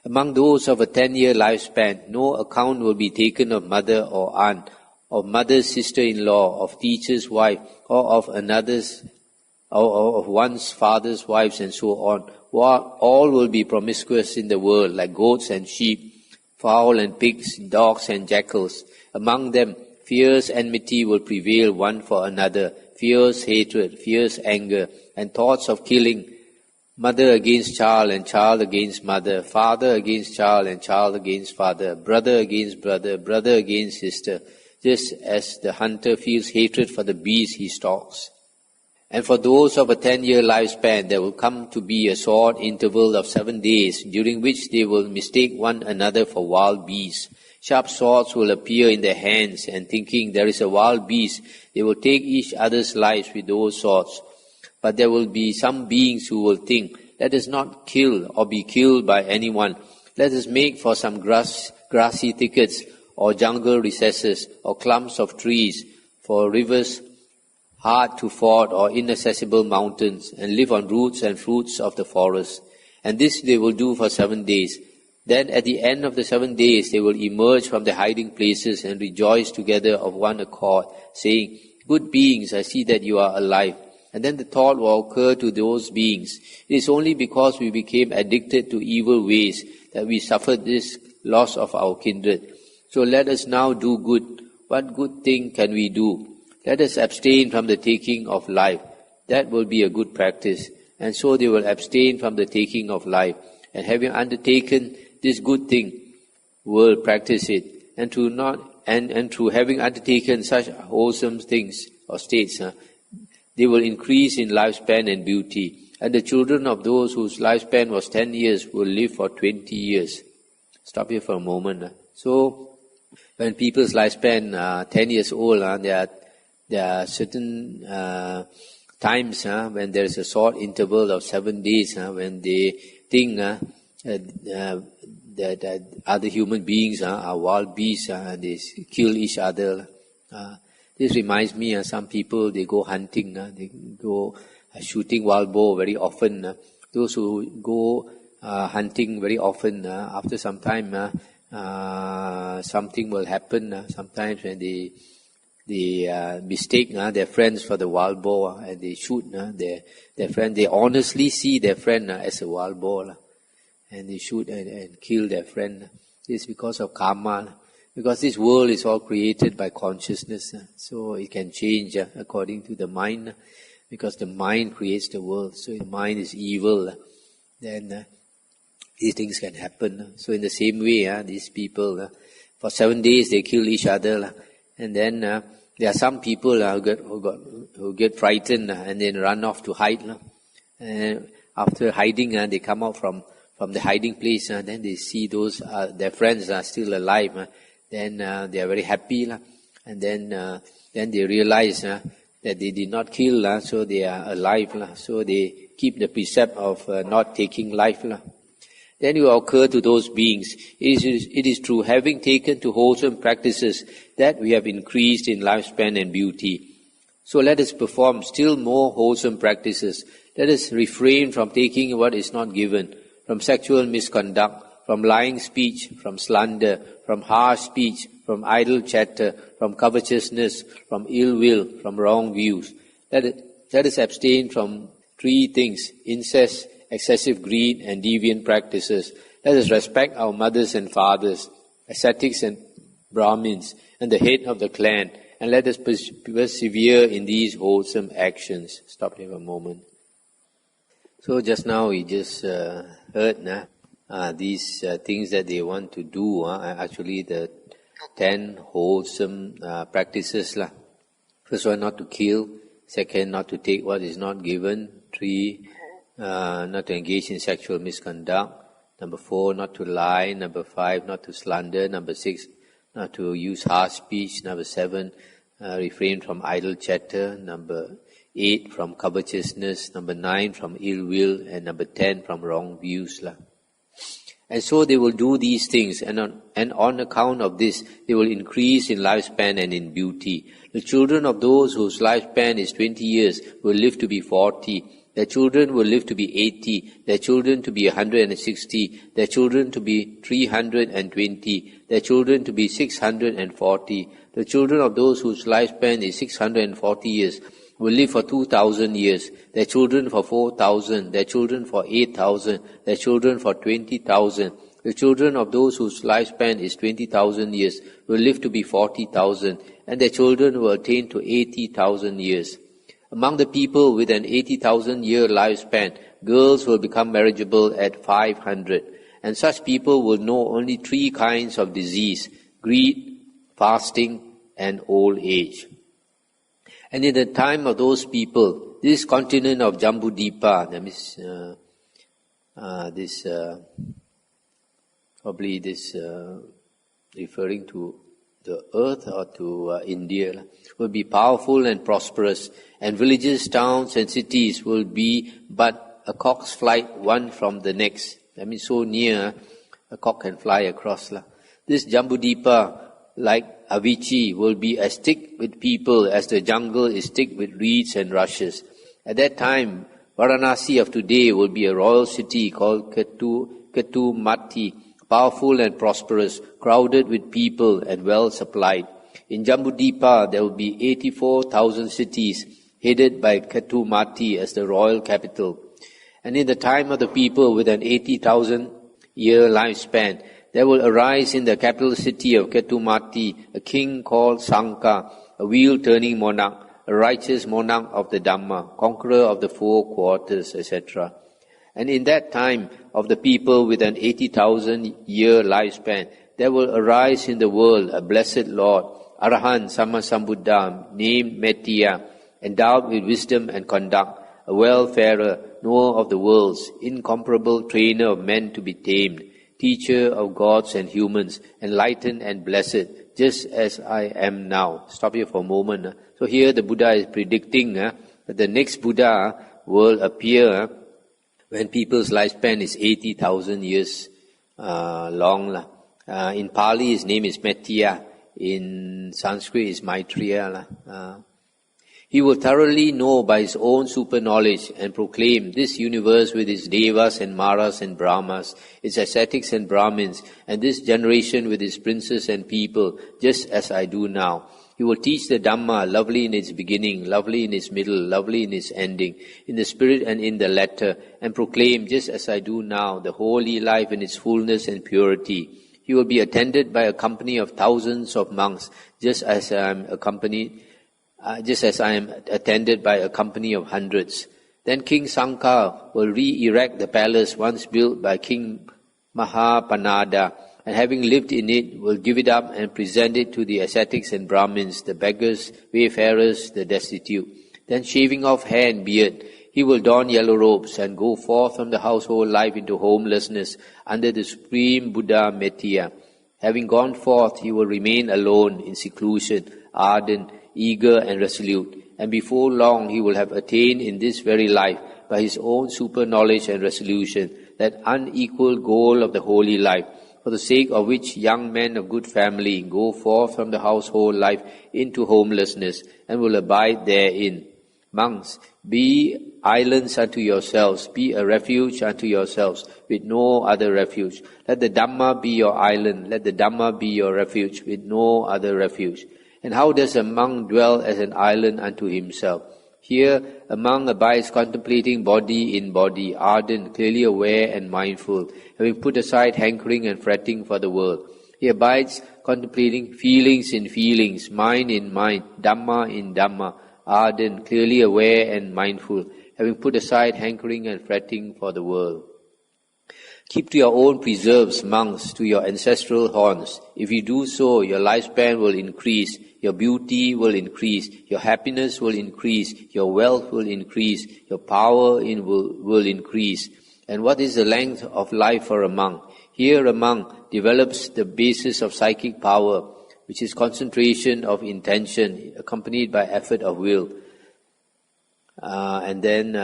Among those of a 10-year lifespan, no account will be taken of mother or aunt, of mother's sister-in-law, of teacher's wife, or of another's, or of one's father's wives, and so on. All will be promiscuous in the world, like goats and sheep, fowl and pigs, dogs and jackals. Among them, fierce enmity will prevail one for another, fierce hatred, fierce anger, and thoughts of killing, mother against child and child against mother, father against child and child against father, brother against brother, brother against sister, just as the hunter feels hatred for the beast he stalks. And for those of a 10-year lifespan, there will come to be a short interval of 7 days, during which they will mistake one another for wild beasts. Sharp swords will appear in their hands, and thinking there is a wild beast, they will take each other's lives with those swords. But there will be some beings who will think, let us not kill or be killed by anyone. Let us make for some grassy thickets or jungle recesses or clumps of trees, for rivers hard to ford or inaccessible mountains, and live on roots and fruits of the forest. And this they will do for 7 days. Then at the end of the 7 days they will emerge from their hiding places and rejoice together of one accord, saying, good beings, I see that you are alive. And then the thought will occur to those beings, it is only because we became addicted to evil ways that we suffered this loss of our kindred. So let us now do good. What good thing can we do? Let us abstain from the taking of life. That will be a good practice. And so they will abstain from the taking of life. And having undertaken this good thing, will practice it. And through having undertaken such wholesome things or states, they will increase in lifespan and beauty. And the children of those whose lifespan was 10 years will live for 20 years. Stop here for a moment. So, when people's lifespan 10 years old, there are certain times when there is a short interval of 7 days when they think that other human beings are wild beasts and they kill each other. This reminds me of some people, they go hunting, they go shooting wild boar very often. Those who go hunting very often, after some time, something will happen. Sometimes when they mistake their friends for the wild boar and they shoot their friend, they honestly see their friend as a wild boar and they shoot and kill their friend. This is because of karma. Because this world is all created by consciousness, so it can change according to the mind, because the mind creates the world. So if the mind is evil, then these things can happen. So in the same way, these people, for 7 days they kill each other, and then there are some people who get frightened and then run off to hide. And after hiding, they come out from the hiding place, then they see those their friends are still alive. Then they are very happy, and then they realize that they did not kill, so they are alive, so they keep the precept of not taking life. Then it will occur to those beings, it is through having taken to wholesome practices that we have increased in lifespan and beauty. So let us perform still more wholesome practices. Let us refrain from taking what is not given, from sexual misconduct, from lying speech, from slander, from harsh speech, from idle chatter, from covetousness, from ill will, from wrong views. Let us abstain from 3 things: incest, excessive greed, and deviant practices. Let us respect our mothers and fathers, ascetics and Brahmins, and the head of the clan, and let us persevere in these wholesome actions. Stop here for a moment. So just now we just heard these things that they want to do are actually the 10 wholesome practices. First one, not to kill. Second, not to take what is not given. 3, not to engage in sexual misconduct. Number 4, not to lie. Number 5, not to slander. Number 6, not to use harsh speech. Number 7, refrain from idle chatter. Number 8, from covetousness. Number 9, from ill will. And number 10, from wrong views. And so they will do these things, and on account of this, they will increase in lifespan and in beauty. The children of those whose lifespan is 20 years will live to be 40. their children will live to be 80, their children to be 160, their children to be 320, their children to be 640. The children of those whose lifespan is 640 years will live for 2,000 years, their children for 4,000, their children for 8,000, their children for 20,000. The children of those whose lifespan is 20,000 years will live to be 40,000, and their children will attain to 80,000 years. Among the people with an 80,000 year lifespan, girls will become marriageable at 500, and such people will know only 3 kinds of disease: greed, fasting, and old age. And in the time of those people, this continent of Jambudvipa, that means referring to the earth or to India, will be powerful and prosperous, and villages, towns and cities will be but a cock's flight one from the next. That means so near, a cock can fly across. This Jambudvipa, like Avicii, will be as thick with people as the jungle is thick with reeds and rushes. At that time, Varanasi of today will be a royal city called Cakkavatti, powerful and prosperous, crowded with people and well supplied. In Jambudvipa there will be 84,000 cities, headed by Cakkavatti as the royal capital. And in the time of the people with an 80,000 year lifespan, there will arise in the capital city of Cakkavatti a king called Sanka, a wheel-turning monarch, a righteous monarch of the Dhamma, conqueror of the 4 quarters, etc. And in that time of the people with an 80,000 year lifespan, there will arise in the world a blessed Lord, Arahant Sammasambuddha, named Mettiya, endowed with wisdom and conduct, a well-farer, knower of the worlds, incomparable trainer of men to be tamed, teacher of gods and humans, enlightened and blessed, just as I am now. Stop here for a moment. So here the Buddha is predicting that the next Buddha will appear when people's lifespan is 80,000 years long. In Pali his name is Mettiya, in Sanskrit is Maitreya. He will thoroughly know by his own super knowledge and proclaim this universe with its devas and maras and brahmas, its ascetics and brahmins, and this generation with its princes and people, just as I do now. He will teach the Dhamma, lovely in its beginning, lovely in its middle, lovely in its ending, in the spirit and in the letter, and proclaim, just as I do now, the holy life in its fullness and purity. He will be attended by a company of thousands of monks, just as I am attended by a company of hundreds. Then King Sanka will re-erect the palace once built by King Mahapanada, and having lived in it, will give it up and present it to the ascetics and Brahmins, the beggars, wayfarers, the destitute. Then shaving off hair and beard, he will don yellow robes and go forth from the household life into homelessness under the supreme Buddha Mettiya. Having gone forth, he will remain alone in seclusion, ardent, eager and resolute, and before long he will have attained in this very life, by his own super knowledge and resolution, that unequalled goal of the holy life, for the sake of which young men of good family go forth from the household life into homelessness, and will abide therein. Monks, be islands unto yourselves, be a refuge unto yourselves, with no other refuge. Let the Dhamma be your island, let the Dhamma be your refuge, with no other refuge. And how does a monk dwell as an island unto himself? Here a monk abides contemplating body in body, ardent, clearly aware and mindful, having put aside hankering and fretting for the world. He abides contemplating feelings in feelings, mind in mind, Dhamma in Dhamma, ardent, clearly aware and mindful, having put aside hankering and fretting for the world. Keep to your own preserves, monks, to your ancestral haunts. If you do so, your lifespan will increase, your beauty will increase, your happiness will increase, your wealth will increase, your power will increase. And what is the length of life for a monk? Here a monk develops the basis of psychic power, which is concentration of intention, accompanied by effort of will. And then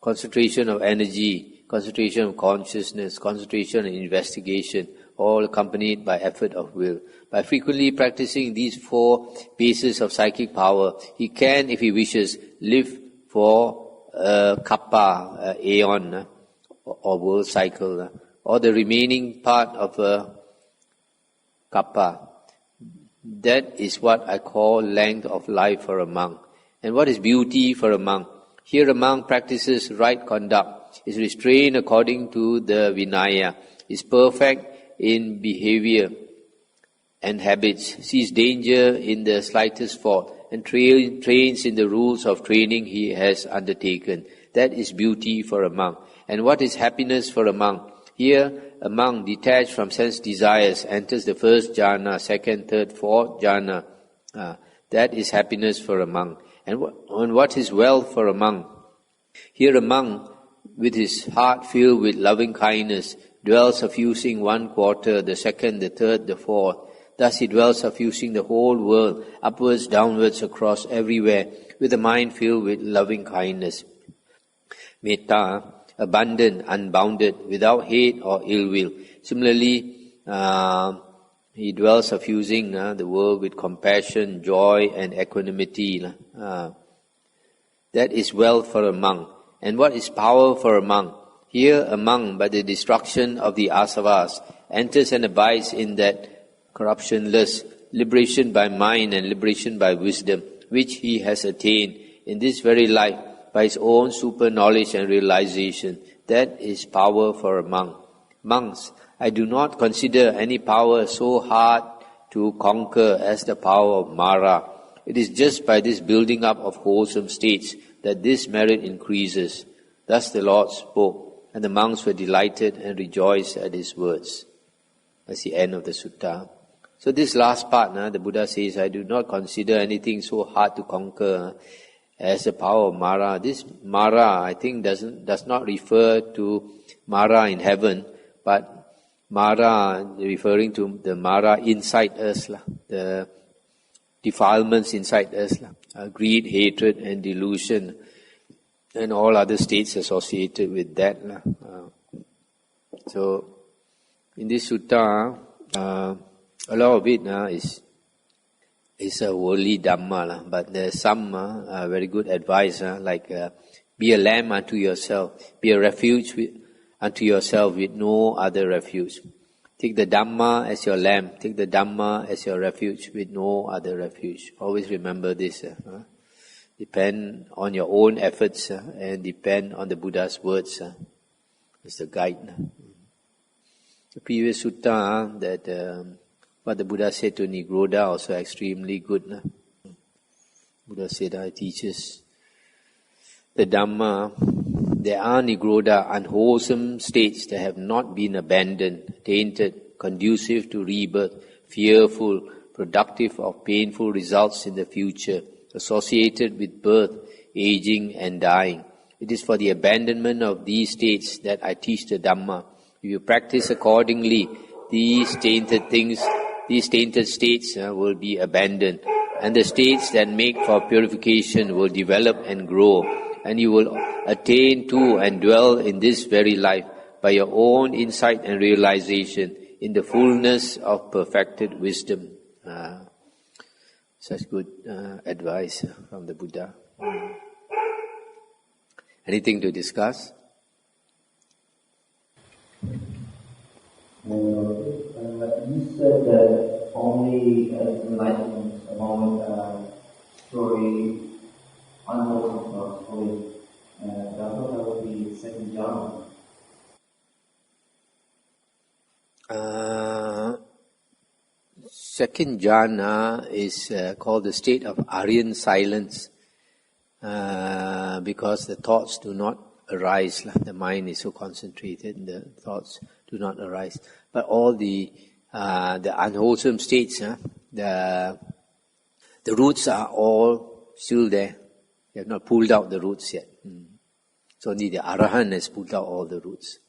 concentration of energy, concentration of consciousness, concentration and investigation, all accompanied by effort of will. By frequently practicing these 4 bases of psychic power, he can, if he wishes, live for kappa, aeon, or world cycle, or the remaining part of a kappa. That is what I call length of life for a monk. And what is beauty for a monk? Here a monk practices right conduct, is restrained according to the Vinaya, is perfect in behavior and habits, sees danger in the slightest fault, and trains in the rules of training he has undertaken. That is beauty for a monk. And what is happiness for a monk? Here, a monk detached from sense desires enters the first jhana, second, third, fourth jhana. That is happiness for a monk. And what is wealth for a monk? Here a monk, with his heart filled with loving kindness, dwells suffusing one quarter, the second, the third, the fourth. Thus he dwells suffusing the whole world, upwards, downwards, across, everywhere, with a mind filled with loving kindness. Metta, abundant, unbounded, without hate or ill will. Similarly, he dwells suffusing the world with compassion, joy, and equanimity. That is wealth for a monk. And what is power for a monk? Here a monk, by the destruction of the asavas, enters and abides in that corruptionless liberation by mind and liberation by wisdom, which he has attained in this very life by his own super knowledge and realization. That is power for a monk. Monks, I do not consider any power so hard to conquer as the power of Mara. It is just by this building up of wholesome states that this merit increases. Thus the Lord spoke, and the monks were delighted and rejoiced at his words. That's the end of the sutta. So this last part, the Buddha says, I do not consider anything so hard to conquer as the power of Mara. This Mara, I think, does not refer to Mara in heaven, but Mara referring to the Mara inside us, the defilements inside us, greed, hatred, and delusion, and all other states associated with that. So, in this sutta, a lot of it is a worldly dhamma, but there's some very good advice, like be a lamb unto yourself, be a refuge unto yourself with no other refuge. Take the Dhamma as your lamb, take the Dhamma as your refuge with no other refuge. Always remember this. Depend on your own efforts and depend on the Buddha's words as the guide. The previous sutta that what the Buddha said to Nirodha also extremely good. Buddha said, I teaches the Dhamma. There are Nirodha, unwholesome states that have not been abandoned, tainted, conducive to rebirth, fearful, productive of painful results in the future, associated with birth, aging and dying. It is for the abandonment of these states that I teach the Dhamma. If you practice accordingly, these tainted states will be abandoned, and the states that make for purification will develop and grow, and you will attain to and dwell in this very life by your own insight and realization in the fullness of perfected wisdom. Such good advice from the Buddha. Anything to discuss? You said that only enlightenment among story unwholesome thoughts only. I thought that would be second jhana. Second jhana is called the state of Aryan silence because the thoughts do not arise. The mind is so concentrated, the thoughts do not arise. But all the unwholesome states, the roots are all still there. They have not pulled out the roots yet. So only the Arahant has pulled out all the roots.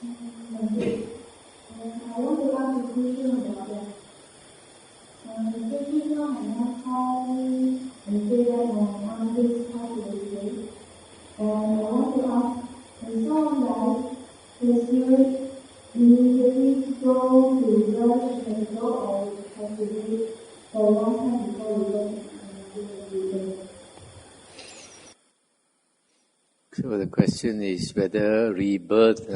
I want to ask a question about that. The teacher has told me and say that on this topic, and I want to ask, and so that the spirit immediately go to rush and go and cultivate the last time before we So the question is whether rebirth,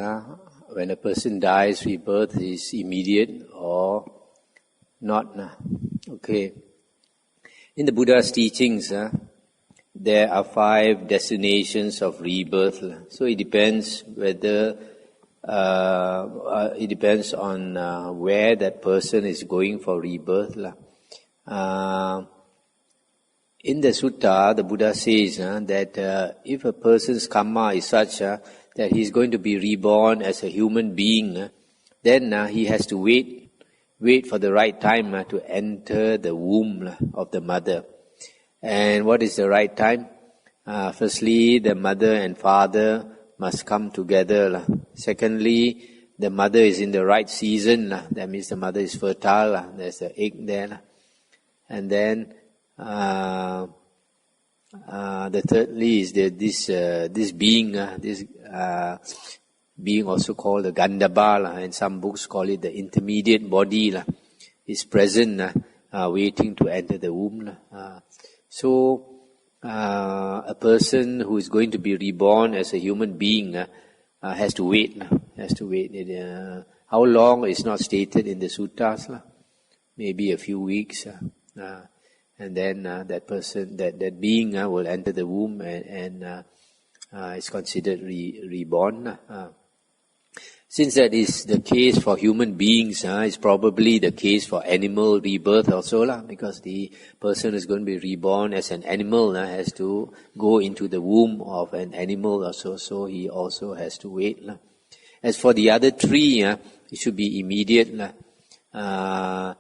when a person dies, rebirth is immediate or not. Okay. In the Buddha's teachings, there are 5 destinations of rebirth. So it depends whether it depends on where that person is going for rebirth. In the sutta, the Buddha says that if a person's karma is such that he is going to be reborn as a human being, then he has to wait for the right time to enter the womb of the mother. And what is the right time? Firstly, the mother and father must come together. Secondly, the mother is in the right season. That means the mother is fertile. There's an egg there. And then the thirdly is this being, being also called the Gandhabba, and some books call it the intermediate body, is present, waiting to enter the womb. So a person who is going to be reborn as a human being has to wait. How long is not stated in the suttas. Maybe a few weeks. And then that person, that being will enter the womb and is considered reborn. Since that is the case for human beings, it's probably the case for animal rebirth also, because the person is going to be reborn as an animal, has to go into the womb of an animal also, so he also has to wait. As for the other 3, it should be immediate. There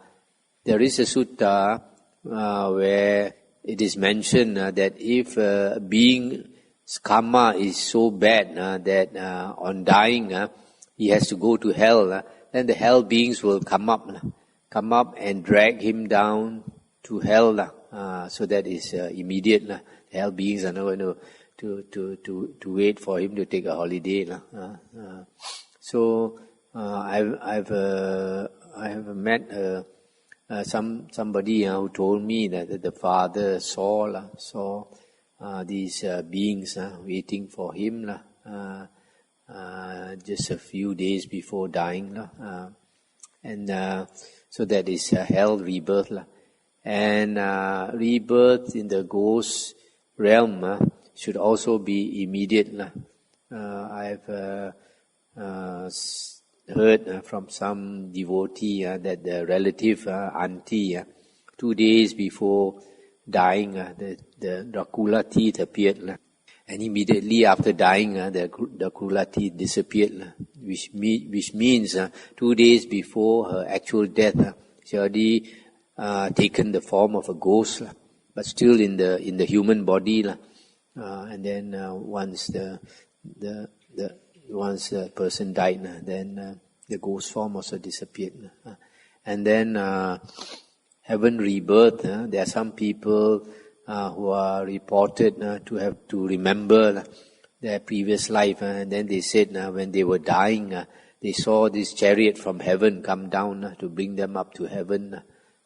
is a sutta where it is mentioned that if a being's karma is so bad that on dying he has to go to hell, then the hell beings will come up and drag him down to hell. So that is immediate. The hell beings are not going to wait for him to take a holiday. So I have met somebody who told me that the father saw these beings waiting for him just a few days before dying, and so that is hell rebirth. And rebirth in the ghost realm should also be immediate. I've heard from some devotee that the relative auntie 2 days before dying the Dracula teeth appeared, and immediately after dying the Dracula teeth disappeared, which means 2 days before her actual death she already taken the form of a ghost, but still in the human body, and then once the person died, then the ghost form also disappeared. And then heaven rebirth, there are some people who are reported to have to remember their previous life, and then they said when they were dying they saw this chariot from heaven come down to bring them up to heaven.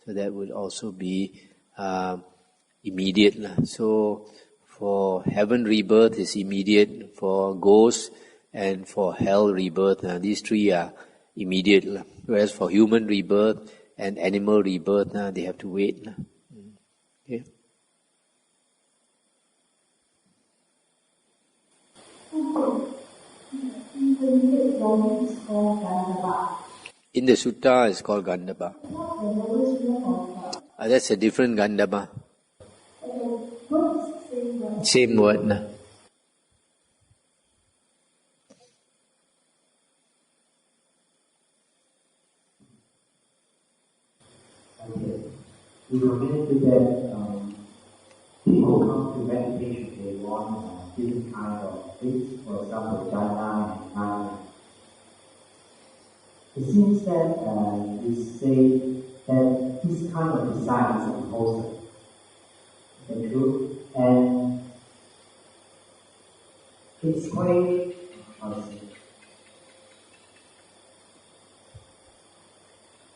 So that would also be immediate. So for heaven rebirth is immediate, for ghosts and for hell rebirth, these 3 are immediate. Whereas for human rebirth and animal rebirth, they have to wait. Okay. In the sutta, it's called Gandhabba. That's a different Gandhabba. Same word. We were mentioned that people come to meditation, they want different kind of things, for example, jhana and jnana. It seems that you say that this kind of desire is unwholesome. Is that true? And it's quite,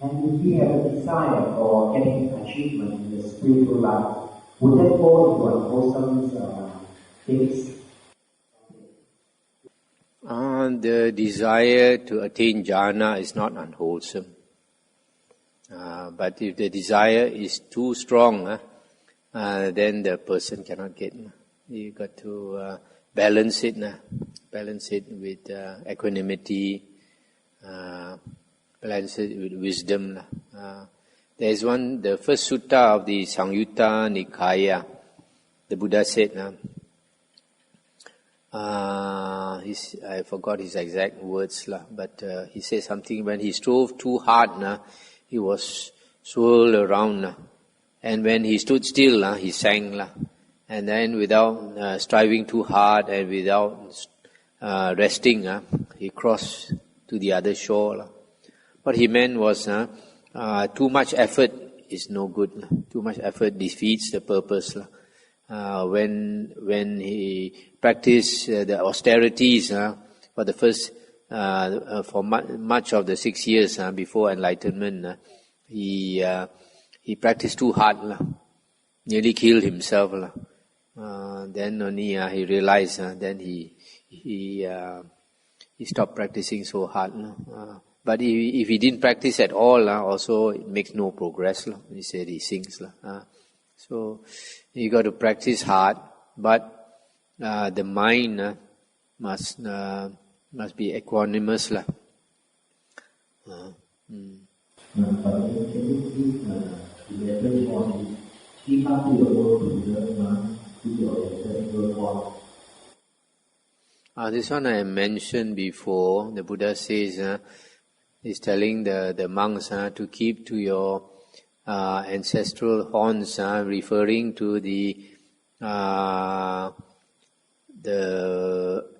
and if we have a desire for getting achievement in the spiritual life, would that fall into unwholesome things? the desire to attain jhana is not unwholesome. But if the desire is too strong, then the person cannot get. You got to balance it with equanimity, balance it with wisdom. There is the first sutta of the Samyutta Nikaya. The Buddha said, I forgot his exact words, but he said something, when he strove too hard, he was swirled around. And when he stood still, he sang. And then without striving too hard and without resting, he crossed to the other shore. What he meant was, too much effort is no good. Too much effort defeats the purpose. When he practiced the austerities for the first, for much of the 6 years before enlightenment, he practiced too hard, nearly killed himself. Then only he realized. Then he stopped practicing so hard. But if he didn't practice at all, also it makes no progress. He said he sinks. So you got to practice hard, but the mind must be equanimous. This one I mentioned before. The Buddha says, he's telling the monks to keep to your ancestral horns, referring to the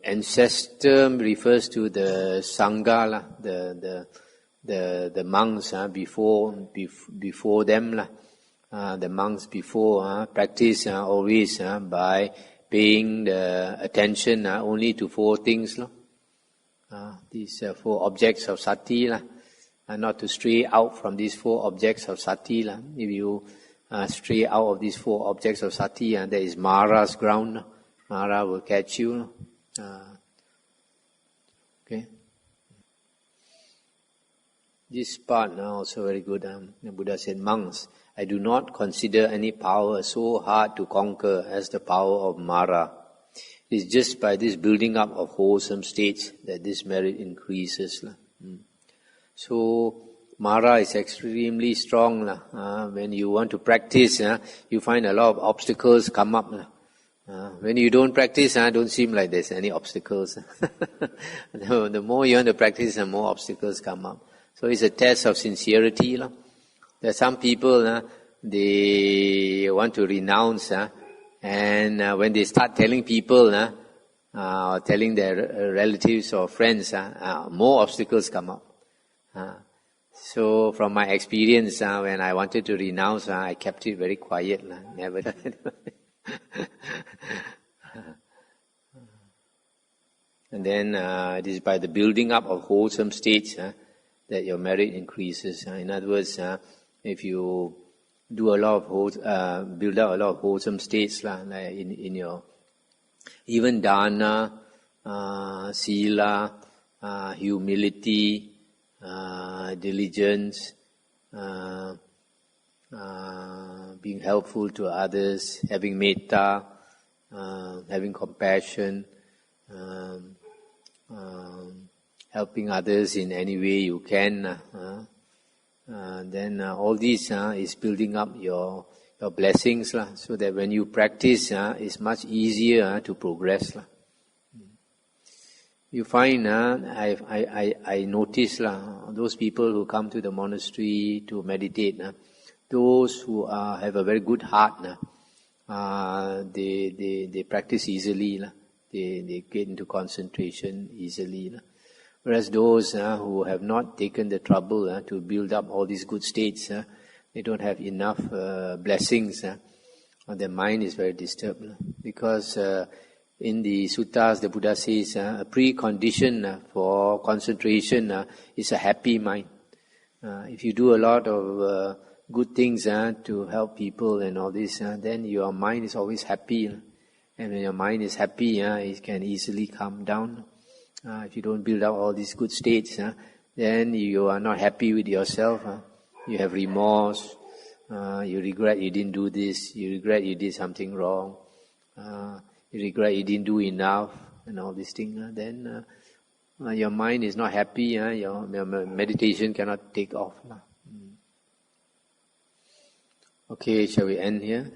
ancestor refers to the sangha, the monks before them. The monks before practice always by paying the attention only to 4 things. These 4 objects of sati. Not to stray out from these 4 objects of sati. If you stray out of these 4 objects of sati, there is Mara's ground. Mara will catch you. Okay. This part also very good. The Buddha said, monks, I do not consider any power so hard to conquer as the power of Mara. It is just by this building up of wholesome states that this merit increases. So, Mara is extremely strong. When you want to practice, you find a lot of obstacles come up. When you don't practice, don't seem like there's any obstacles. The more you want to practice, the more obstacles come up. So it's a test of sincerity. There are some people, they want to renounce, and when they start telling people, or telling their relatives or friends, more obstacles come up. So from my experience, when I wanted to renounce, I kept it very quiet. Never done it. And then it is by the building up of wholesome states that your merit increases. In other words, if you do a lot of build up a lot of wholesome states, like in your even dana, sila, humility, diligence, being helpful to others, having metta, having compassion, helping others in any way you can. Then all this is building up your blessings, so that when you practice, it's much easier to progress. You find, I notice those people who come to the monastery to meditate, those who have a very good heart, they practice easily. They get into concentration easily. Whereas those who have not taken the trouble to build up all these good states, they don't have enough blessings. Their mind is very disturbed. Because in the suttas, the Buddha says a precondition for concentration is a happy mind. If you do a lot of good things to help people and all this, then your mind is always happy. And when your mind is happy, it can easily calm down. If you don't build up all these good states, then you are not happy with yourself. You have remorse. You regret you didn't do this. You regret you did something wrong. You regret you didn't do enough, and all these things. Then your mind is not happy. Your meditation cannot take off. Okay, shall we end here?